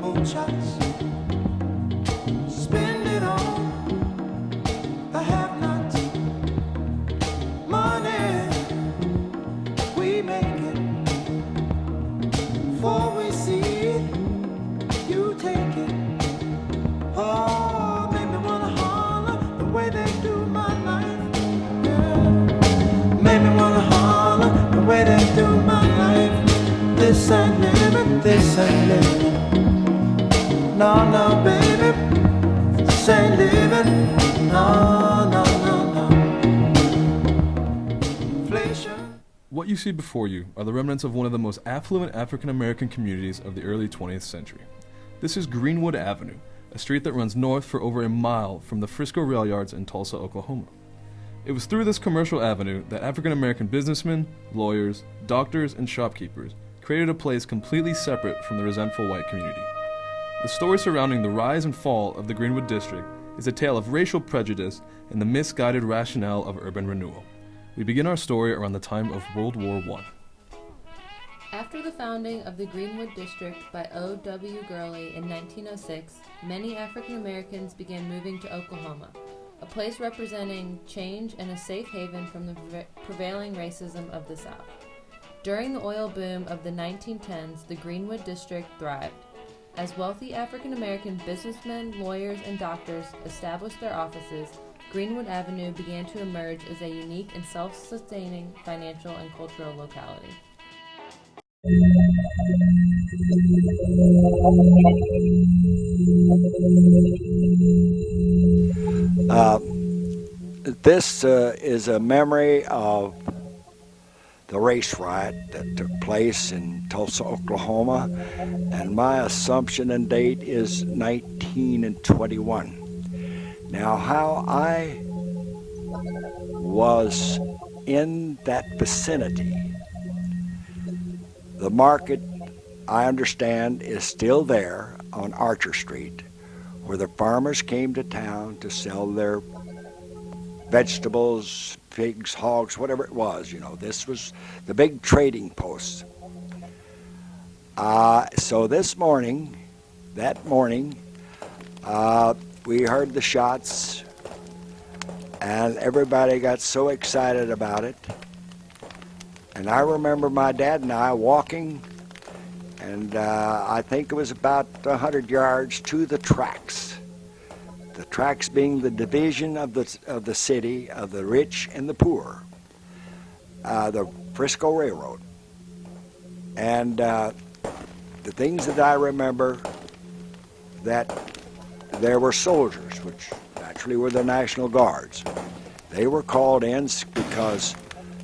Moonshots, spend it on the have-nots. Money, we make it. Before we see it, you take it. Oh, make me wanna holler the way they do my life. Yeah. Make me wanna holler the way they do my life. This ain't living, this ain't living. No, no, baby, this ain't living. No, no, no, no. Inflation. What you see before you are the remnants of one of the most affluent African American communities of the early 20th century. This is Greenwood Avenue, a street that runs north for over a mile from the Frisco rail yards in Tulsa, Oklahoma. It was through this commercial avenue that African American businessmen, lawyers, doctors, and shopkeepers created a place completely separate from the resentful white community. The story surrounding the rise and fall of the Greenwood District is a tale of racial prejudice and the misguided rationale of urban renewal. We begin our story around the time of World War I. After the founding of the Greenwood District by O.W. Gurley in 1906, many African Americans began moving to Oklahoma, a place representing change and a safe haven from the prevailing racism of the South. During the oil boom of the 1910s, the Greenwood District thrived. As wealthy African American businessmen, lawyers, and doctors established their offices, Greenwood Avenue began to emerge as a unique and self-sustaining financial and cultural locality. This is a memory of the race riot that took place in Tulsa, Oklahoma, and my assumption and date is 1921. Now, how I was in that vicinity, the market, I understand, is still there on Archer Street, where the farmers came to town to sell their vegetables, pigs, hogs, whatever it was. You know, this was the big trading post. So that morning, we heard the shots, and everybody got so excited about it. And I remember my dad and I walking, and I think it was about 100 yards to the tracks. The tracks being the division of the city of the rich and the poor, the Frisco Railroad. And the things that I remember, that there were soldiers, which naturally were the National Guards. They were called in because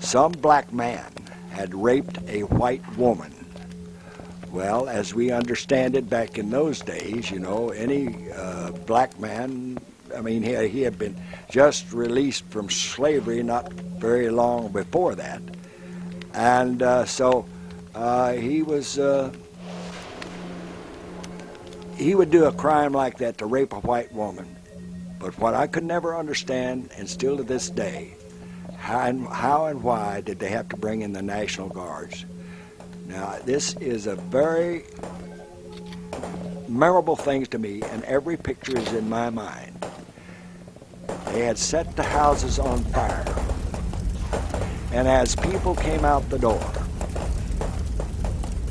some black man had raped a white woman. Well, as we understand it back in those days, you know, any black man, I mean, he had been just released from slavery not very long before that. And so he would do a crime like that to rape a white woman. But what I could never understand, and still to this day, how and why did they have to bring in the National Guards? Now, this is a very memorable thing to me, and every picture is in my mind. They had set the houses on fire, and as people came out the door,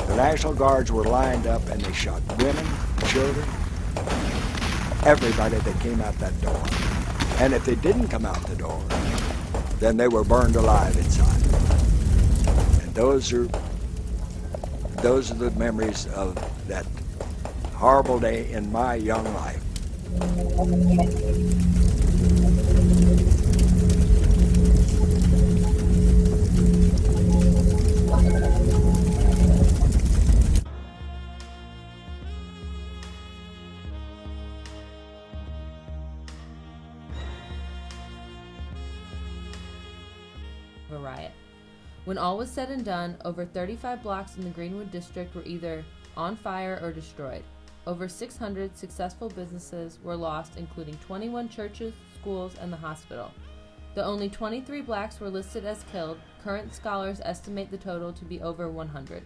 the National Guards were lined up, and they shot women, children, everybody that came out that door. And if they didn't come out the door, then they were burned alive inside. And those are the memories of that horrible day in my young life. A riot. When all was said and done, over 35 blocks in the Greenwood District were either on fire or destroyed. Over 600 successful businesses were lost, including 21 churches, schools, and the hospital. Though only 23 blacks were listed as killed, current scholars estimate the total to be over 100.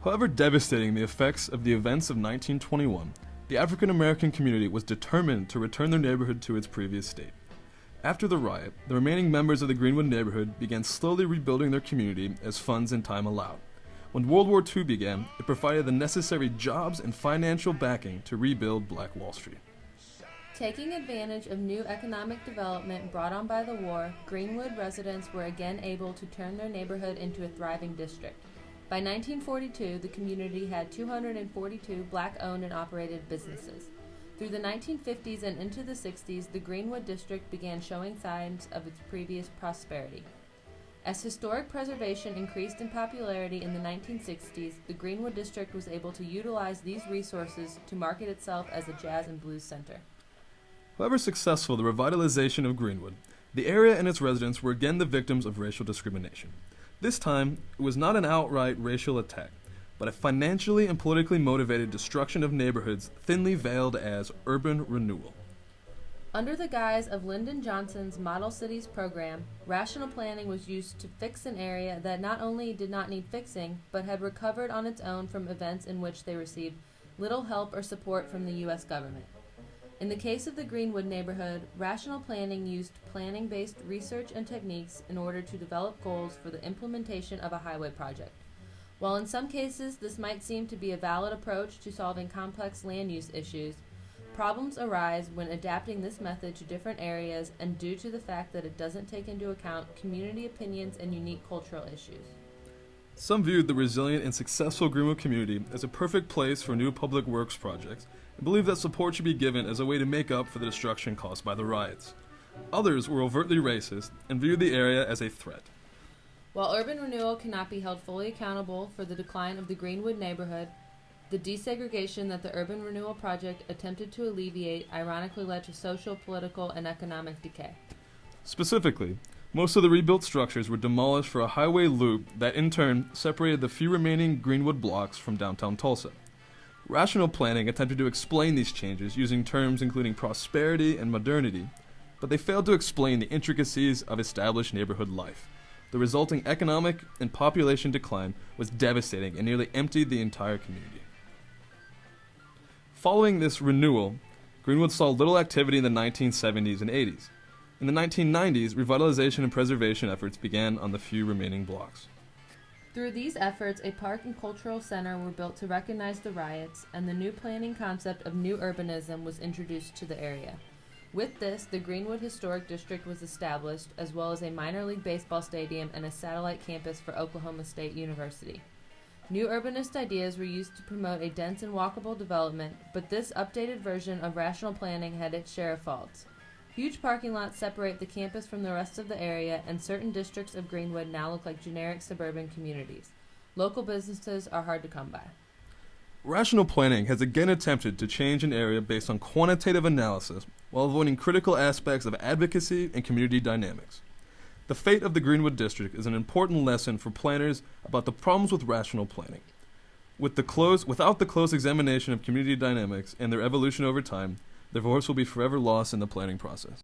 However devastating the effects of the events of 1921, the African American community was determined to return their neighborhood to its previous state. After the riot, the remaining members of the Greenwood neighborhood began slowly rebuilding their community as funds and time allowed. When World War II began, it provided the necessary jobs and financial backing to rebuild Black Wall Street. Taking advantage of new economic development brought on by the war, Greenwood residents were again able to turn their neighborhood into a thriving district. By 1942, the community had 242 black-owned and operated businesses. Through the 1950s and into the 60s, the Greenwood district began showing signs of its previous prosperity. As historic preservation increased in popularity in the 1960s, the Greenwood district was able to utilize these resources to market itself as a jazz and blues center. However successful the revitalization of Greenwood, the area and its residents were again the victims of racial discrimination. This time, it was not an outright racial attack, but a financially and politically motivated destruction of neighborhoods thinly veiled as urban renewal. Under the guise of Lyndon Johnson's Model Cities program, rational planning was used to fix an area that not only did not need fixing, but had recovered on its own from events in which they received little help or support from the U.S. government. In the case of the Greenwood neighborhood, rational planning used planning-based research and techniques in order to develop goals for the implementation of a highway project. While in some cases this might seem to be a valid approach to solving complex land use issues, problems arise when adapting this method to different areas and due to the fact that it doesn't take into account community opinions and unique cultural issues. Some viewed the resilient and successful Greenwood community as a perfect place for new public works projects and believed that support should be given as a way to make up for the destruction caused by the riots. Others were overtly racist and viewed the area as a threat. While urban renewal cannot be held fully accountable for the decline of the Greenwood neighborhood, the desegregation that the urban renewal project attempted to alleviate ironically led to social, political, and economic decay. Specifically, most of the rebuilt structures were demolished for a highway loop that in turn separated the few remaining Greenwood blocks from downtown Tulsa. Rational planning attempted to explain these changes using terms including prosperity and modernity, but they failed to explain the intricacies of established neighborhood life. The resulting economic and population decline was devastating and nearly emptied the entire community. Following this renewal, Greenwood saw little activity in the 1970s and 80s. In the 1990s, revitalization and preservation efforts began on the few remaining blocks. Through these efforts, a park and cultural center were built to recognize the riots, and the new planning concept of new urbanism was introduced to the area. With this, the Greenwood Historic District was established, as well as a minor league baseball stadium and a satellite campus for Oklahoma State University. New urbanist ideas were used to promote a dense and walkable development, but this updated version of rational planning had its share of faults. Huge parking lots separate the campus from the rest of the area, and certain districts of Greenwood now look like generic suburban communities. Local businesses are hard to come by. Rational planning has again attempted to change an area based on quantitative analysis while avoiding critical aspects of advocacy and community dynamics. The fate of the Greenwood District is an important lesson for planners about the problems with rational planning. Without the close examination of community dynamics and their evolution over time, their voice will be forever lost in the planning process.